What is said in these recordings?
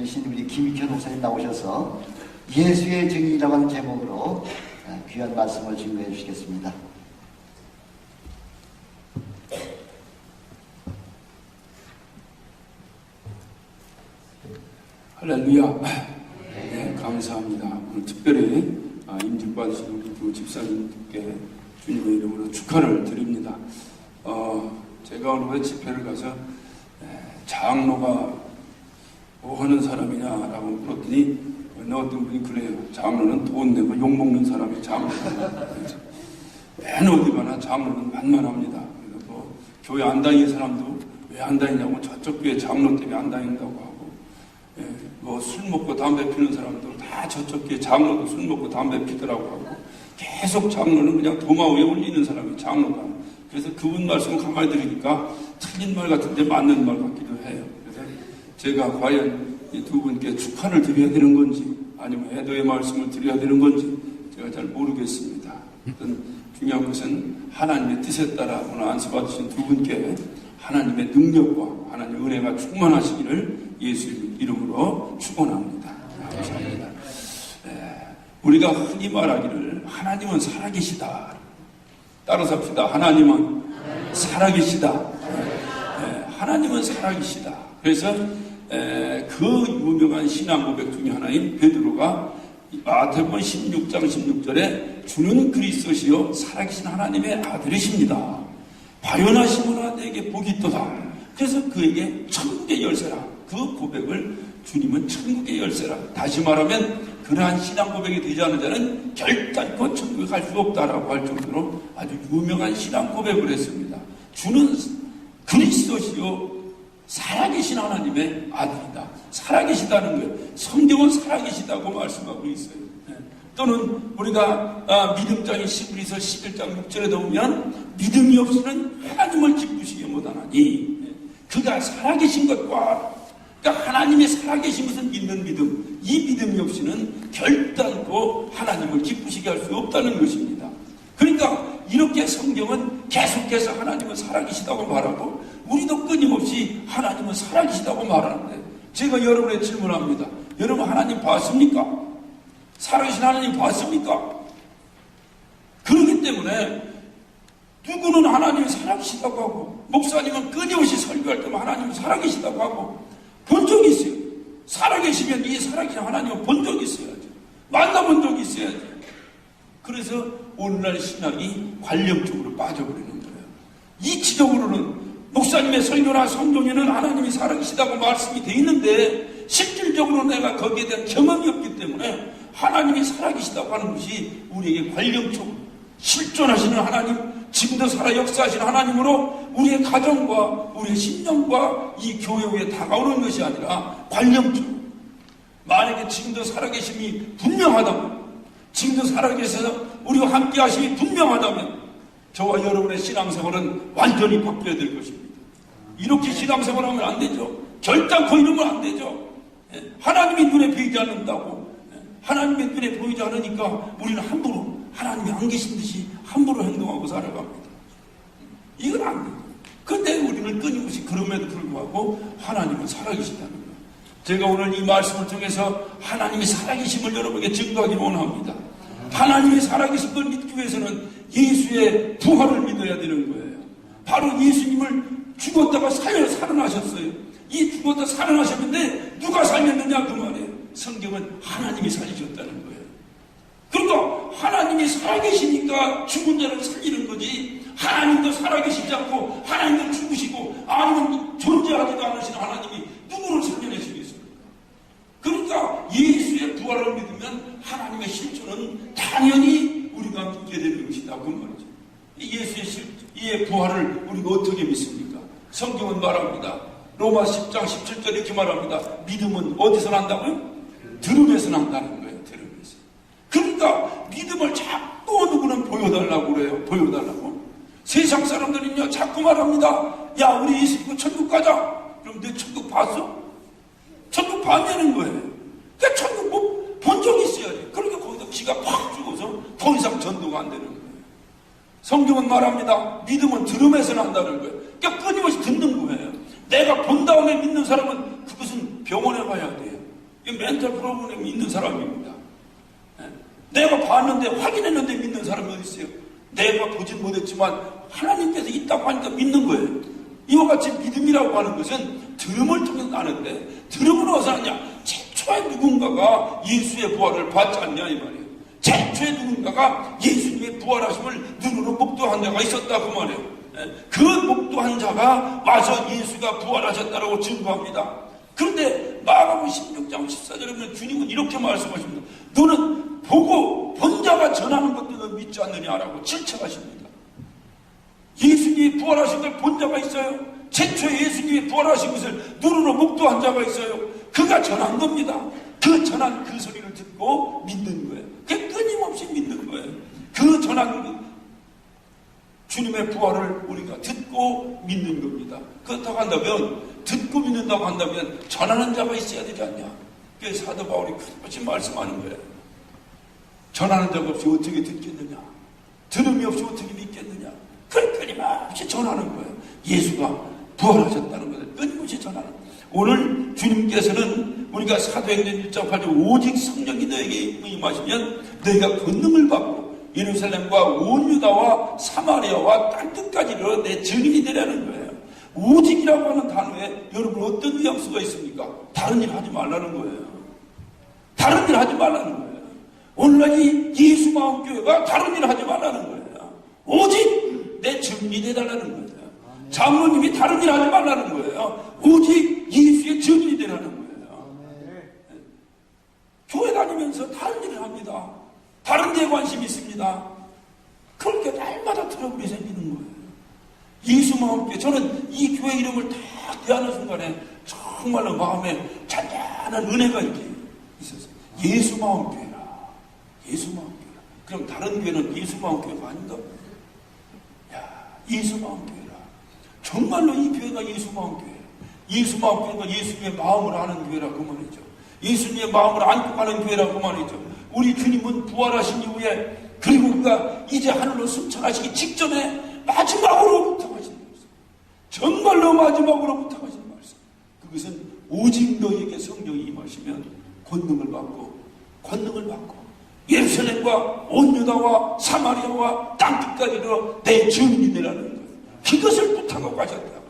되신 우리 김익현 목사님 나오셔서 예수의 증인이라고 하는 제목으로 귀한 말씀을 증거해 주시겠습니다. 할렐루야. 네, 감사합니다. 오늘 특별히 임직 받으신 우리 두 집사님께 주님의 이름으로 축하를 드립니다. 제가 오늘 집회를 가서 장로가 뭐 하는 사람이냐라고 물었더니 어떤 분이 그래요. 장로는 돈 내고 욕먹는 사람이 장로다. 맨 어디 가나 장로는 만만합니다. 그래서 뭐 교회 안 다니는 사람도 왜 안 다니냐고 저쪽 교회 장로 때문에 안 다닌다고 하고, 뭐 술 먹고 담배 피는 사람도 다 저쪽 교회 장로도 술 먹고 담배 피더라고 하고, 계속 장로는 그냥 도마 위에 올리는 사람이 장로다. 그래서 그분 말씀 가만히 들으니까 틀린 말 같은데 맞는 말 같기도 해요. 그래서 제가 과연 이 두 분께 축하를 드려야 되는 건지 아니면 애도의 말씀을 드려야 되는 건지 제가 잘 모르겠습니다. 어떤 중요한 것은 하나님의 뜻에 따라 오늘 안수받으신 두 분께 하나님의 능력과 하나님의 은혜가 충만하시기를 예수 이름으로 축원합니다. 감사합니다. 우리가 흔히 말하기를 하나님은 살아계시다. 따라서 합시다. 하나님은 살아계시다. 하나님은 살아계시다. 그래서 그 유명한 신앙 고백 중에 하나인 베드로가 마태복음 16장 16절에 주는 그리스도시요 살아계신 하나님의 아들이십니다. 발현하시므나 내게 복이 있도다. 그래서 그에게 천국의 열쇠라. 그 고백을 주님은 천국의 열쇠라. 다시 말하면 그러한 신앙 고백이 되지 않은 자는 결단코 천국에 갈 수 없다라고 할 정도로 아주 유명한 신앙 고백을 했습니다. 주는 그리스도시요 살아계신 하나님의 아들이다. 살아계시다는 거예요. 성경은 살아계시다고 말씀하고 있어요. 또는 우리가 믿음장인 히브리서 11장 6절에 보면 믿음이 없이는 하나님을 기쁘시게 못하나니, 그가 살아계신 것과 그러니까 하나님의 살아계신 것을 믿는 믿음, 이 믿음이 없이는 결단코 하나님을 기쁘시게 할 수 없다는 것입니다. 그러니까 이렇게 성경은 계속해서 하나님은 살아계시다고 말하고 우리도 끊임없이 하나님은 살아계시다고 말하는데, 제가 여러분의 질문합니다. 여러분 하나님 봤습니까? 살아계신 하나님 봤습니까? 그렇기 때문에 누구는 하나님이 살아계시다고 하고, 목사님은 끊임없이 설교할 때만 하나님은 살아계시다고 하고, 본 적이 있어요. 살아계시면 이 살아계신 하나님을 본 적이 있어야죠. 만나본 적이 있어야죠. 그래서 오늘날 신앙이 관념적으로 빠져버리는 거예요. 이치적으로는 목사님의 설교나 성경에는 하나님이 살아계시다고 말씀이 돼 있는데 실질적으로 내가 거기에 대한 경험이 없기 때문에 하나님이 살아계시다고 하는 것이 우리에게 관념적으로 실존하시는 하나님, 지금도 살아 역사하시는 하나님으로 우리의 가정과 우리의 신령과 이 교회에 다가오는 것이 아니라 관념적으로, 만약에 지금도 살아계심이 분명하다면, 지금도 살아계셔서 우리와 함께 하심이 분명하다면 저와 여러분의 신앙생활은 완전히 바뀌어야 될 것입니다. 이렇게 신앙생활하면 안 되죠. 결단코 이러면 안 되죠. 하나님이 눈에 보이지 않는다고, 하나님의 눈에 보이지 않으니까 우리는 함부로 하나님이 안 계신 듯이 함부로 행동하고 살아갑니다. 이건 안 돼요. 근데 우리는 끊임없이 그럼에도 불구하고 하나님은 살아계시다는 거예요. 제가 오늘 이 말씀을 통해서 하나님이 살아계심을 여러분에게 증거하기 원합니다. 하나님이 살아계신 걸 믿기 위해서는 예수의 부활을 믿어야 되는 거예요. 바로 예수님을 죽었다가 살아나셨어요. 이 죽었다 살아나셨는데 누가 살렸느냐 그 말이에요. 성경은 하나님이 살리셨다는 거예요. 그러니까 하나님이 살아계시니까 죽은 자를 살리는 거지, 하나님도 살아계시지 않고 하나님도 죽으시고 아니면 존재하지도 않으신 하나님이 누구를 살려내시겠습니까? 그러니까 예수의 부활을 믿으면 하나님의 실존은 당연히 우리가 믿게 되는 것이다 그 말이죠. 예수의 부활을 우리가 어떻게 믿습니까? 성경은 말합니다. 로마 10장 17절에 이렇게 말합니다. 믿음은 어디서 난다고요? 들음에서 난다는 거예요. 들음에서. 그러니까 믿음을 자꾸 누구는 보여달라고 그래요. 보여달라고. 세상 사람들은요 자꾸 말합니다. 야 우리 예수 믿고 천국 가자. 그럼 너 천국 봤어? 천국 봤냐는 거예요. 그러니까 천국 뭐 본 적이 있어야지. 그러니까 거기서 기가 팍 죽어서 더 이상 전도가 안 되는 거예요. 성경은 말합니다. 믿음은 들음에서 난다는 거예요. 그러니까 끊임없이 듣는 거예요. 내가 본 다음에 믿는 사람은 그것은 병원에 가야 돼요. 멘탈 프로그램이 있는 사람입니다. 내가 봤는데 확인했는데 믿는 사람이 어디 있어요? 내가 보진 못했지만 하나님께서 있다고 하니까 믿는 거예요. 이와 같이 믿음이라고 하는 것은 들음을 통해서 나는데, 들음은 어디서 하냐? 최초에 누군가가 예수의 부활을 받지 않냐 이 말이에요. 최초에 누군가가 예수님의 부활하심을 눈으로 목도한 자가 있었다 그 말이에요. 그 목도한 자가 와서 예수가 부활하셨다라고 증거합니다. 그런데 마가복음 16장 14절에 보면 주님은 이렇게 말씀하십니다. 너는 보고 본 자가 전하는 것도 너 믿지 않느냐라고 질책하십니다. 예수님이 부활하신 걸 본 자가 있어요. 최초에 예수님이 부활하신 것을 눈으로 목도한 자가 있어요. 그가 전한 겁니다. 그 전한 그 소리를 듣고 믿는 거예요. 그게 끊임없이 믿는 거예요. 그 전한 주님의 부활을 우리가 듣고 믿는 겁니다. 그렇다고 한다면, 듣고 믿는다고 한다면 전하는 자가 있어야 되지 않냐? 그게 사도 바울이 끊임없이 말씀하는 거예요. 전하는 자가 없이 어떻게 듣겠느냐? 들음이 없이 어떻게 믿겠느냐? 그걸 끊임없이 전하는 거예요. 예수가 부활하셨다는 것을 끊임없이 전하는 거예요. 오늘 주님께서는 우리가 사도행전 1장 8절 오직 성령이 너에게 임하시면 너희가 권능을 받고 예루살렘과 온 유다와 사마리아와 땅끝까지 이르러 내 증인이 되라는 거예요. 오직이라고 하는 단어에 여러분 어떤 뉘앙스가 있습니까? 다른 일 하지 말라는 거예요. 다른 일 하지 말라는 거예요. 오늘날 이 예수 마음교회가 다른 일 하지 말라는 거예요. 오직 내 증인이 되달라는 거예요. 장로님이 다른 일 하지 말라는 거예요. 오직 예수의 증인이 되라는 거예요. 교회 다니면서 다른 일을 합니다. 다른 데에 관심이 있습니다. 그렇게 날마다 트러블이 생기는 거예요. 예수 마음교회, 저는 이 교회 이름을 다 대하는 순간에 정말로 마음에 잔잔한 은혜가 이렇게 있었어요. 예수 마음교회라. 예수 마음교회라. 그럼 다른 교회는 예수 마음교회가 아닌가? 야, 예수 마음교회라. 정말로 이 교회가 예수 마음교회예요. 예수 마음교회가 예수님의 마음을 아는 교회라 그 말이죠. 예수님의 마음을 안고 가는 교회라 그 말이죠. 우리 주님은 부활하신 이후에, 그리고 그가 이제 하늘로 승천하시기 직전에 마지막으로 부탁하신 말씀, 정말로 마지막으로 부탁하신 말씀, 그것은 오직 너에게 성령이 임하시면 권능을 받고 예루살렘과 온 유다와 사마리아와 땅끝까지 이르러 내 증인이 되라는 거예요. 그것을 부탁하고 가셨다고요.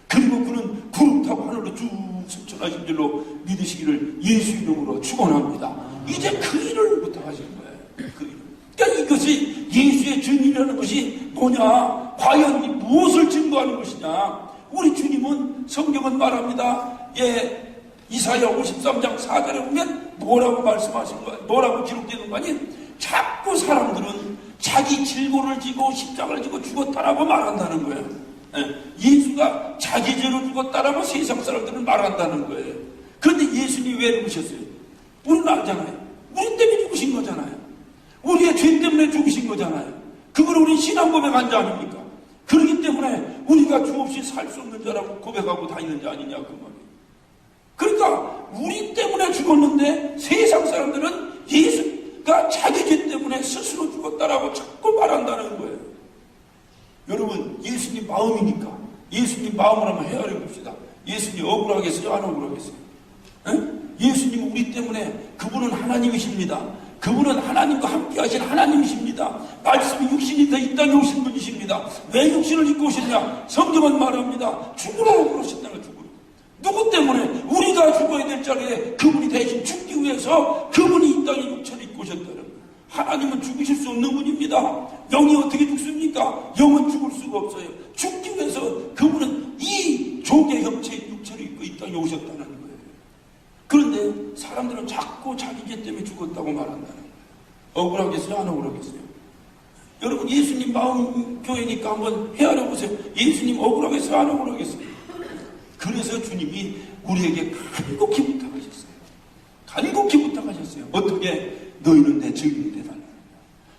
그리고 그는 구름 타고 하늘로 쭉 승천하신 줄로 믿으시기를 예수 이름으로 축원합니다. 이제 그 일을 부탁하신 거예요. 그 일. 그러니까 이것이 예수의 증인이라는 것이 뭐냐? 과연 무엇을 증거하는 것이냐? 우리 주님은 성경은 말합니다. 이사야 53장 4절에 보면 뭐라고 말씀하신 거예요? 뭐라고 기록되는 거 아니? 자꾸 사람들은 자기 질고를 지고 십자가를 지고 죽었다라고 말한다는 거예요. 예수가 자기 죄로 죽었다라고 세상 사람들은 말한다는 거예요. 그런데 예수님이 왜 죽으셨어요? 우리는 알잖아요. 우리 때문에 죽으신 거잖아요. 우리의 죄 때문에 죽으신 거잖아요. 그걸 우리 신앙 고백한 자 아닙니까? 그렇기 때문에 우리가 주 없이 살 수 없는 자라고 고백하고 다니는 자 아니냐 그 말이에요. 그러니까 우리 때문에 죽었는데 세상 사람들은 예수가 자기 죄 때문에 스스로 죽었다라고 자꾸 말한다는 거예요. 여러분, 예수님 마음이니까 예수님 마음을 한번 헤아려 봅시다. 예수님 억울하겠어요? 안 억울하겠어요? 예수님 우리 때문에, 그분은 하나님이십니다. 그분은 하나님과 함께 하신 하나님이십니다. 말씀이 육신이 돼 이 땅에 오신 분이십니다. 왜 육신을 입고 오셨냐? 성경은 말합니다. 죽으러 오셨다는 죽으러. 누구 때문에? 우리가 죽어야 될 자리에 그분이 대신 죽기 위해서 그분이 이 땅에 육체를 입고 오셨다는 거예요. 하나님은 죽으실 수 없는 분입니다. 영이 어떻게 죽습니까? 영은 죽을 수가 없어요. 죽기 위해서 그분은 이 조개 형체의 육체를 입고 이 땅에 오셨다는 거예요. 그런데 사람들은 자꾸 자기 죄 때문에 죽었다고 말한다는 거예요. 억울하겠어요? 안 억울하겠어요? 여러분, 예수님 마음 교회니까 한번 헤아려 보세요. 예수님 억울하겠어요? 안 억울하겠어요? 그래서 주님이 우리에게 간곡히 부탁하셨어요. 간곡히 부탁하셨어요. 어떻게? 너희는 내 증인이 되달라는 거예요.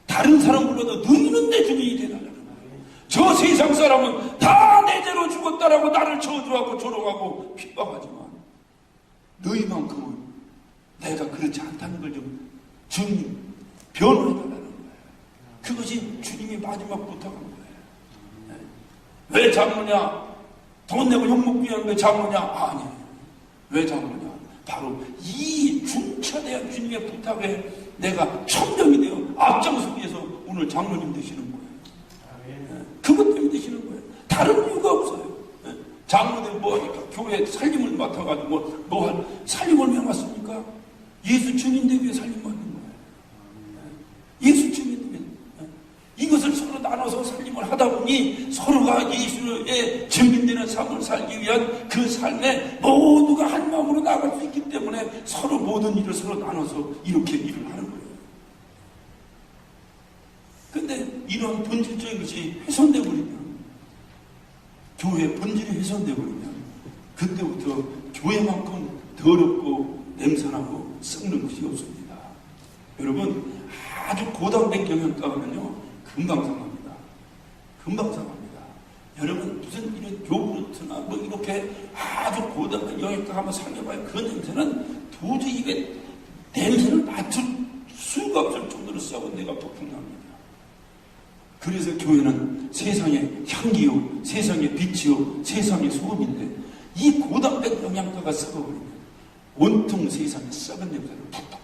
다른 사람 불러도 너희는 내 증인이 되달라는 거예요. 저 세상 사람은 다 내 죄로 죽었다라고 나를 저주하고 조롱하고 핍박하지만 너희만큼은 내가 그렇지 않다는 걸 좀 변호해달라는 거예요. 그것이 주님이 마지막 부탁한 거예요. 왜 장로냐? 돈 내고 욕먹기 위한 왜 장로냐? 아니에요. 왜 장로냐? 바로 이 중차대한 주님의 부탁에 내가 천명이 되어 앞장서기 위해서 오늘 장로님 되시는 거예요. 그것 때문에 되시는 거예요. 다른 이유가 없어요. 장로들 뭐 하니까 교회 살림을 맡아가지고 살림을 왜 맡습니까? 예수 증인 되기 위해 살림 맡는 거예요. 예수 증인 되기 위해. 이것을 서로 나눠서 살림을 하다 보니 서로가 예수의 증인되는 삶을 살기 위한 그 삶에 모두가 한 마음으로 나아갈 수 있기 때문에 서로 모든 일을 서로 나눠서 이렇게 일을 하는 거예요. 근데 이런 본질적인 것이 훼손되어 버리면, 교회의 본질이 훼손되어 버리면 그때부터 교회만큼 더럽고 냄새나고 썩는 것이 없습니다. 여러분, 아주 고단된 경영가면요 금방 상합니다. 금방 상합니다. 여러분, 무슨 이런 요구르트나 뭐 이렇게 아주 고단한 영양가 한번 상해봐요. 그 냄새는 도저히 이게 냄새를 맡을 수가 없을 정도로 썩은 데가 폭풍납니다. 그래서 교회는 세상의 향기요, 세상의 빛이요, 세상의 소금인데 이 고단된 영양가가 썩어버리면 온통 세상에 썩은 냄새를 푹푹.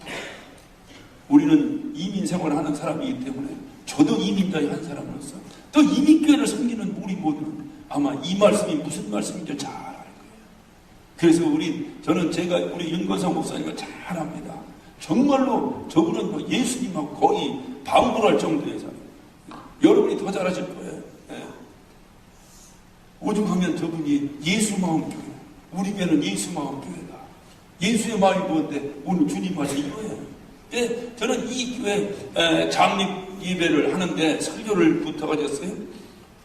우리는 이민 생활을 하는 사람이기 때문에, 저도 이민자의 한 사람으로서 또 이민교회를 섬기는 우리 모두는 아마 이 말씀이 무슨 말씀인지 잘 알 거예요. 그래서 저는 제가 우리 윤건성 목사님을 잘 압니다. 정말로 저분은 뭐 예수님하고 거의 반분할 정도의 사람. 여러분이 더 잘하실 거예요. 오죽하면 저분이 예수 마음 교회, 우리 교회는 예수 마음 교회다. 예수의 마음이 뭔데 오늘 주님 말씀 이거예요. 저는 이 교회 장립 예배를 하는데 설교를 부탁하셨어요.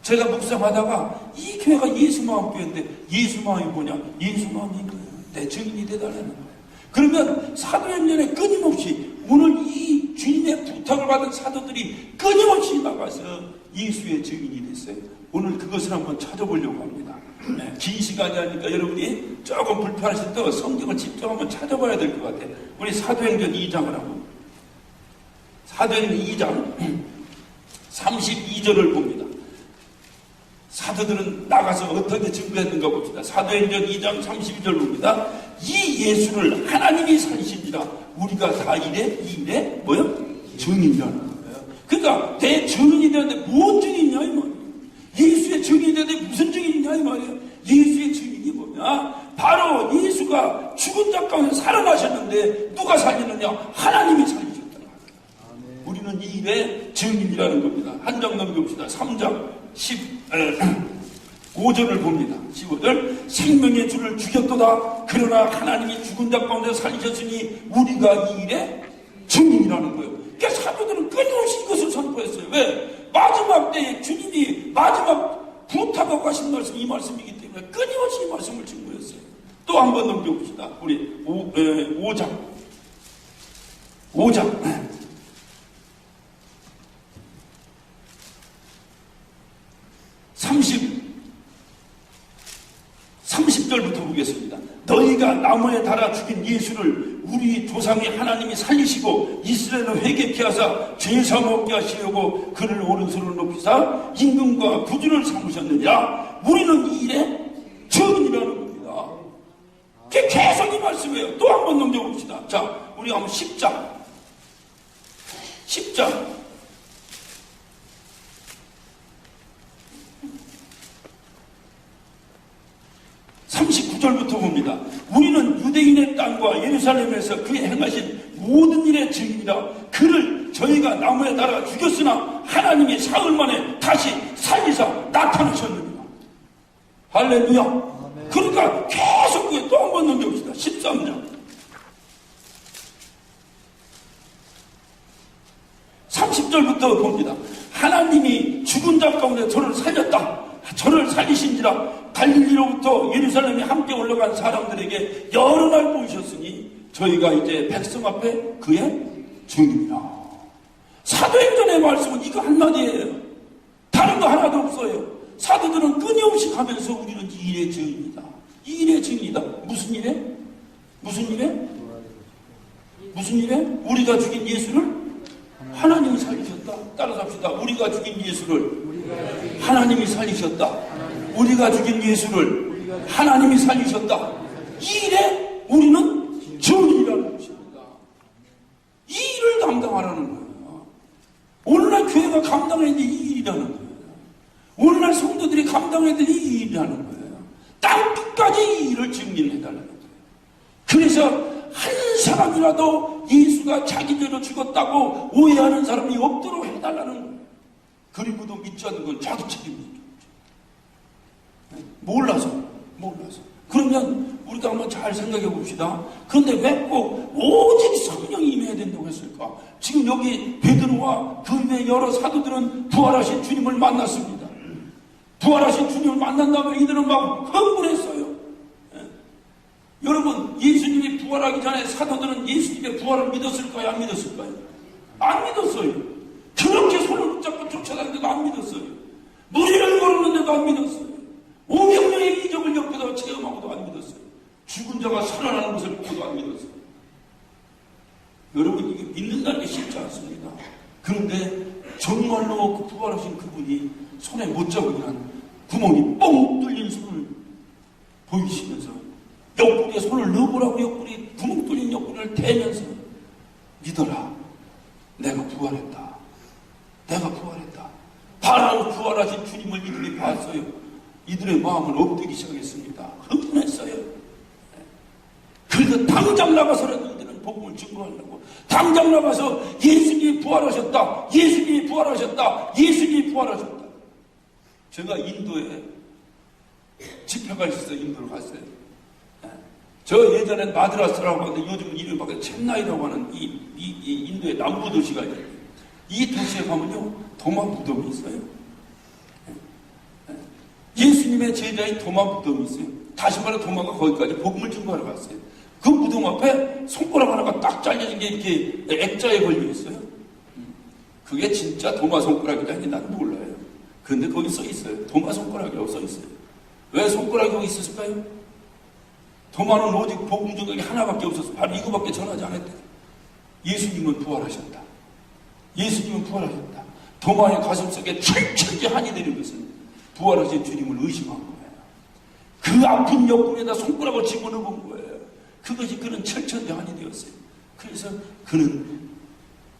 제가 묵상하다가 이 교회가 예수 마음 교회인데 예수 마음이 뭐냐? 예수 마음이 거예요. 내 증인이 되달라는 거예요. 그러면 사도행전에 끊임없이 오늘 이 주님의 부탁을 받은 사도들이 끊임없이 나가서 예수의 증인이 됐어요. 오늘 그것을 한번 찾아보려고 합니다. 긴 시간이 아니니까 여러분이 조금 불편하실 때 성경을 직접 한번 찾아봐야 될 것 같아요. 우리 사도행전 2장을 하고, 사도행전 2장 32절을 봅니다. 사도들은 나가서 어떻게 증거했는가 봅시다. 사도행전 2장 32절 봅니다. 이 예수를 하나님이 살리신지라 우리가 다 이 일에 뭐요? 증인이라는 거예요. 그러니까 대증인이 되는데 뭔 증인이냐 이 말이에요. 예수의 증인이 되는데 무슨 증인이냐 이 말이에요. 예수의 증인이 뭐냐? 바로 예수가 죽은 자 가운데 살아나셨는데 누가 살리느냐? 하나님이 살리셨다. 우리는 이 일의 증인이라는 겁니다. 한 장 넘겨봅시다. 3장 15절을 봅니다. 15절. 생명의 주를 죽였도다. 그러나 하나님이 죽은 자 가운데 살리셨으니 우리가 이 일의 증인이라는 거예요. 그러니까 사도들은 끊임없이 이것을 선포했어요. 왜? 마지막 때에 주님이 마지막 부탁하고 하신 말씀이 이 말씀이기 때문에 끊임없이 이 말씀을 증거했어요. 또 한 번 넘겨봅시다. 우리 5장 30절부터 보겠습니다. 너희가 나무에 달아 죽인 예수를 우리 조상의 하나님이 살리시고 이스라엘을 회개케 하사 죄사함 얻게 하시려고 그를 오른손으로 높이사 임금과 구주를 삼으셨느니라. 우리는 이 일에 증인이라는 겁니다. 계속 이 말씀이에요. 또 한 번 넘겨봅시다. 자, 우리 한번 10장 39절부터 봅니다. 우리는 유대인의 땅과 예루살렘에서 그의 행하신 모든 일의 증인이라. 그를 저희가 나무에 달아 죽였으나 하나님이 사흘 만에 다시 살리사 나타나셨느니라. 할렐루야. 그러니까 계속 또 한 번 넘겨봅시다. 13장 30절부터 봅니다. 하나님이 죽은 자 가운데 저를 살렸다. 저를 살리신지라. 갈릴리로부터 예루살렘에 함께 올라간 사람들에게 여러 날 보이셨으니 저희가 이제 백성 앞에 그의 증인이라. 사도행전의 말씀은 이거 한마디예요. 다른 거 하나도 없어요. 사도들은 끊임없이 가면서 우리는 이 일의 증인이다. 이 일의 증인이다. 무슨 일에? 무슨 일에? 무슨 일에? 우리가 죽인 예수를 하나님이 살리셨다. 따라서 합시다. 우리가 죽인 예수를 하나님이 살리셨다. 우리가 죽인 예수를 하나님이 살리셨다. 이 일에 우리는 말하는 거예요. 오늘날 교회가 감당해야 될 이 일이라는 거예요. 오늘날 성도들이 감당해야 될 이 일이라는 거예요. 땅 끝까지 이 일을 증진해달라는 거예요. 그래서 한 사람이라도 예수가 자기 죄로 죽었다고 오해하는 사람이 없도록 해달라는 거예요. 그리고도 믿지 않는 건 자기 책임이죠. 몰라서. 그러면 우리가 한번 잘 생각해 봅시다. 그런데 왜 꼭 오직 성령이 임해야 된다고 했을까? 지금 여기 베드로와 그 외 여러 사도들은 부활하신 주님을 만났습니다. 부활하신 주님을 만난 다음에 이들은 막 흥분했어요. 여러분, 예수님이 부활하기 전에 사도들은 예수님의 부활을 믿었을까요? 안 믿었을까요? 안 믿었어요. 그렇게 손을 붙잡고 쫓아다니는데도 안 믿었어요. 무리를 걸었는데도 안 믿었어요. 500명의 이적을 옆에서 체험하고도 안 믿었어요. 죽은 자가 살아나는 것을 보고도 안 믿었어요. 여러분, 이게 믿는다는 게 쉽지 않습니다. 그런데 정말로 그 부활하신 그분이 손에 못 잡고 그냥 구멍이 뻥 뚫린 손을 보이시면서 옆구리에 손을 넣어보라고 옆구리 구멍 뚫린 옆구리를 대면서 믿어라. 내가 부활했다. 내가 부활했다. 바로 부활하신 주님을 이들이 봤어요. 이들의 마음을 엎드기 시작했습니다. 흥분했어요. 그래서 당장 나가서는 이들은 복음을 증거하려고 당장 나가서 예수님이 부활하셨다. 예수님이 부활하셨다. 예수님이 부활하셨다. 제가 인도에 집회가 있어서 인도를 갔어요. 저 예전엔 마드라스라고 하는데 요즘은 이름이 바뀌어 첸나이라고 하는 이 인도의 남부 도시가 있어요. 이 도시에 가면요 도마 무덤이 있어요. 예수님의 제자인 도마 무덤이 있어요. 다시 말해 도마가 거기까지 복음을 증거하러 갔어요. 그 무덤 앞에 손가락 하나가 딱 잘려진 게 이렇게 액자에 걸려 있어요. 그게 진짜 도마 손가락이라니 난 몰라요. 그런데 거기 써 있어요. 도마 손가락이라고 써 있어요. 왜 손가락이 여기 있었을까요? 도마는 오직 복음 증거기 하나밖에 없어서 바로 이거밖에 전하지 않았대. 예수님은 부활하셨다. 예수님은 부활하셨다. 도마의 가슴속에 철철지 한이 내린 것은 부활하신 주님을 의심한 거예요. 그 아픈 옆구리에다 손가락을 집어넣은 거예요. 그것이 그는 철천지 한이 되었어요. 그래서 그는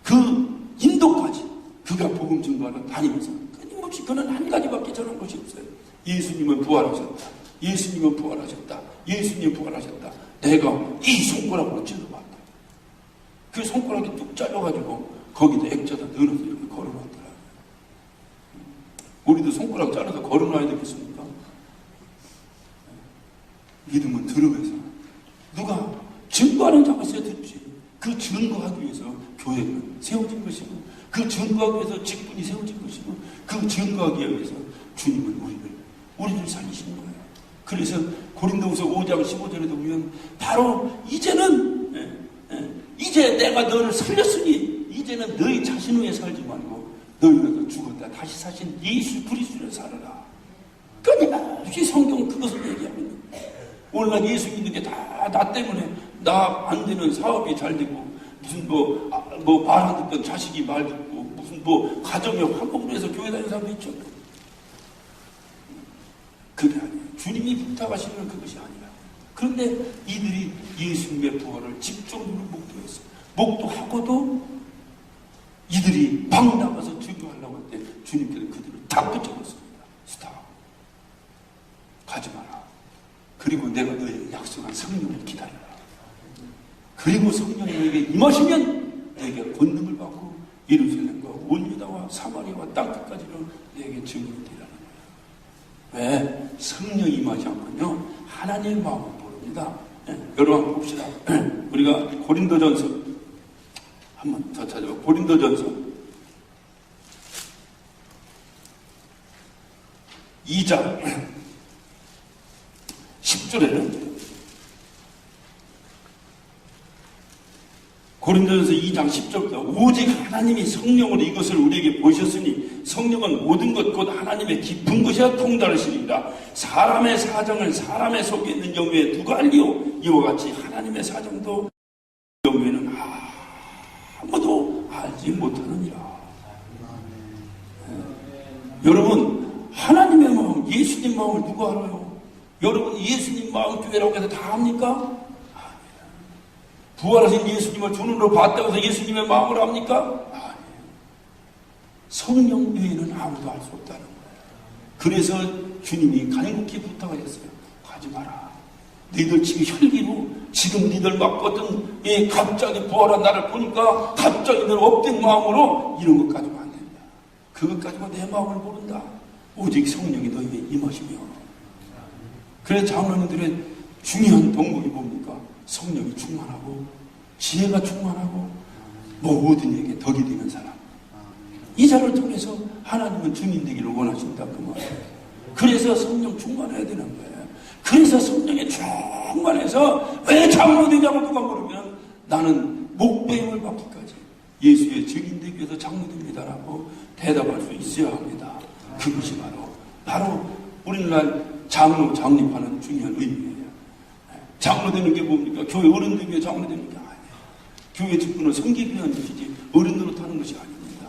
그 인도까지 그가 복음 증거하러 다니면서 끊임없이 그는 한 가지밖에 전한 것이 없어요. 예수님은 부활하셨다. 예수님은 부활하셨다. 예수님은 부활하셨다. 내가 이 손가락으로 찔러봤다. 그 손가락이 뚝 잘려가지고 거기다 액자다 넣어서 이렇게 걸어놨더라. 우리도 손가락 잘라서 걸어놔야 되겠습니까? 믿음은 들음에서 누가 증거하는 자가 있어야 듣지. 그 증거하기 위해서 교회는 세워진 것이고 그 증거하기 위해서 직분이 세워진 것이고 그 증거하기 위해서 주님은 우리를 살리시는 거예요. 그래서 고린도후서 5장 15절에도 보면 바로 이제는 이제 내가 너를 살렸으니 이제는 너희 자신 위에 살지 말고 너희가 죽었다 다시 사신 예수 그리스도를 살아라. 끊임없이 성경은 그것을 얘기합니다. 오늘날 예수 믿는 게 다 나 때문에 나 안 되는 사업이 잘 되고 무슨 뭐 말 안 듣던 자식이 말 듣고 무슨 뭐 가정이 화목으로 해서 교회 다니는 사람도 있죠. 그게 아니에요. 주님이 부탁하시는 그것이 아니라. 그런데 이들이 예수님의 부활을 집중적으로 목도했어요. 목도하고도 이들이 막 나가서 증거하려고 할 때 주님께서 그들을 다 붙잡았습니다. 스탑. 가지 마라. 그리고 내가 너에게 약속한 성령을 기다려라. 그리고 성령이 너에게 임하시면 너에게 권능을 받고 예루살렘과 온 유다와 사마리아와 땅 끝까지로 너에게 증인이 되라는 거예요. 왜? 성령이 임하시면요 하나님의 마음을 모릅니다. 여러분 한번 봅시다. 우리가 고린도전서 한번 더 찾아봐. 고린도전서 2장 10절에는 고린도전서 2장 10절부터 오직 하나님이 성령으로 이것을 우리에게 보이셨으니 성령은 모든 것 곧 하나님의 깊은 것이라 통달하시리라. 사람의 사정을 사람의 속에 있는 영에 누가 알리오? 이와 같이 하나님의 사정도 영에는 아무도 알지 못하느니라. 여러분 하나님의 마음 예수님 마음을 누가 알아요? 여러분 예수님 마음 교회라고 해서 다 합니까? 부활하신 예수님을 두 눈으로 봤다고 해서 예수님의 마음을 압니까? 아니에요. 성령 외에는 아무도 알 수 없다는 거예요. 그래서 주님이 간곡히 부탁하셨어요. 가지 마라. 너희들 지금 혈기로 지금 너희들 맛보던 갑자기 부활한 나를 보니까 갑자기 늘 업된 마음으로 이런 것 가지고 안 된다. 그것 가지고 내 마음을 모른다. 오직 성령이 너희에게 임하시며. 그래서 장로님들의 중요한 덕목이 뭡니까? 성령이 충만하고 지혜가 충만하고 모든 이에게 덕이 되는 사람. 이 자를 통해서 하나님은 증인 되기를 원하신다 그 말이에요. 그래서 성령 충만해야 되는 거예요. 그래서 성령에 충만해서 왜 장로 되냐고 누가 물으면 나는 목배임을 받기까지 예수의 증인 되기 위해서 장로 됩니다라고 대답할 수 있어야 합니다. 그것이 바로 우리나라 장로 장립하는 중요한 의미예요. 장로 되는 게 뭡니까? 교회 어른 되기 위해 장로 되는 게 아니에요. 교회 직분은 섬기기 위한 것이지 어른으로 타는 것이 아닙니다.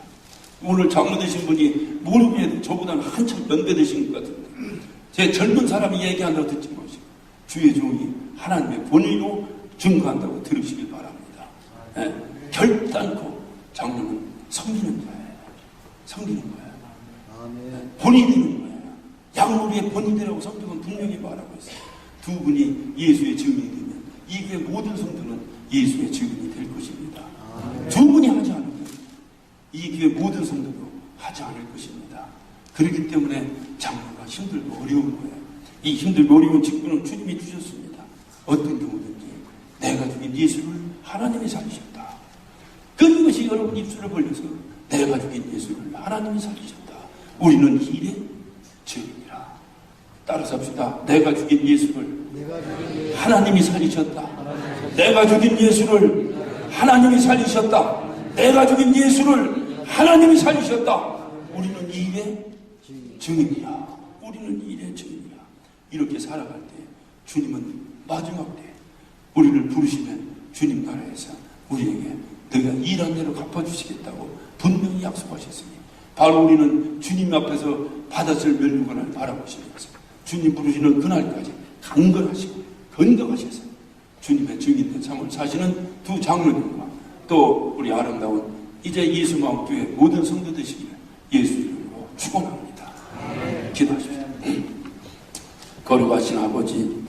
오늘 장로 되신 분이 모르게 저보다는 한참 연배 되신 것 같은데 제 젊은 사람이 얘기한다고 듣지 마시고 주의 종이 하나님의 본의로 증거한다고 들으시길 바랍니다. 네? 결단코 장로는 섬기는 거예요. 섬기는 거예요. 네? 본이 되는 거예요. 양무리의 본이 되라고 성경은 분명히 말하고 있어요. 두 분이 예수의 증인이 되면 이 교회 모든 성도는 예수의 증인이 될 것입니다. 두 분이 하지 않으면 이 교회 모든 성도도 하지 않을 것입니다. 그렇기 때문에 장로가 힘들고 어려운 거예요. 이 힘들고 어려운 직분은 주님이 주셨습니다. 어떤 경우든지 내가 죽인 예수를 하나님이 살리셨다. 그것이 여러분 입술을 벌려서 내가 죽인 예수를 하나님이 살리셨다. 우리는 일의 증인이라. 따라서 합시다. 내가 죽인 예수를 하나님이 살리셨다. 내가 죽인 예수를 하나님이 살리셨다. 내가 죽인 예수를 하나님이 살리셨다. 우리는 일의 증인이야. 우리는 일의 증인이야. 이렇게 살아갈 때 주님은 마지막 때 우리를 부르시면 주님 나라에서 우리에게 너희가 일한 대로 갚아주시겠다고 분명히 약속하셨으니 바로 우리는 주님 앞에서 받았을 멸류관을 바라보시면서 주님 부르시는 그날까지 강건하시고 건강하셔서 주님의 증인된 삶을 사시는 두 장로님과 또 우리 아름다운 이제 예수마음교회 모든 성도 되시기를 예수 이름으로 축원합니다. 기도하십시오. 거룩하신 아버지,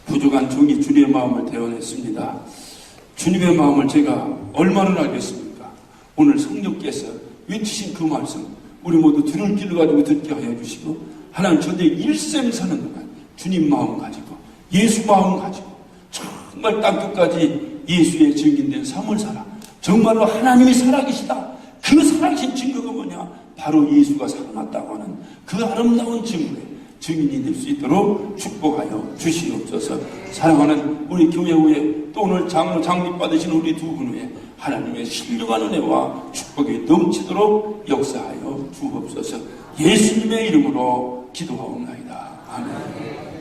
부족한 종이 주님의 마음을 대원했습니다. 주님의 마음을 제가 얼마나 알겠습니까? 오늘 성령께서 외치신 그 말씀 우리 모두 들을 길을 가지고 듣게 하여 주시고 하나님 저들의 일생 사는 동안 주님 마음 가지고 예수 마음 가지고 정말 땅끝까지 예수의 증인된 삶을 살아 정말로 하나님이 살아계시다. 그 살아계신 증거가 뭐냐? 바로 예수가 살아났다고 하는 그 아름다운 증거에 증인이 될 수 있도록 축복하여 주시옵소서. 사랑하는 우리 교회 후에 또 오늘 장로 장립받으신 우리 두 분 후에 하나님의 신령한 은혜와 축복이 넘치도록 역사하여 주옵소서. 예수님의 이름으로 기도하옵나이다. 아멘.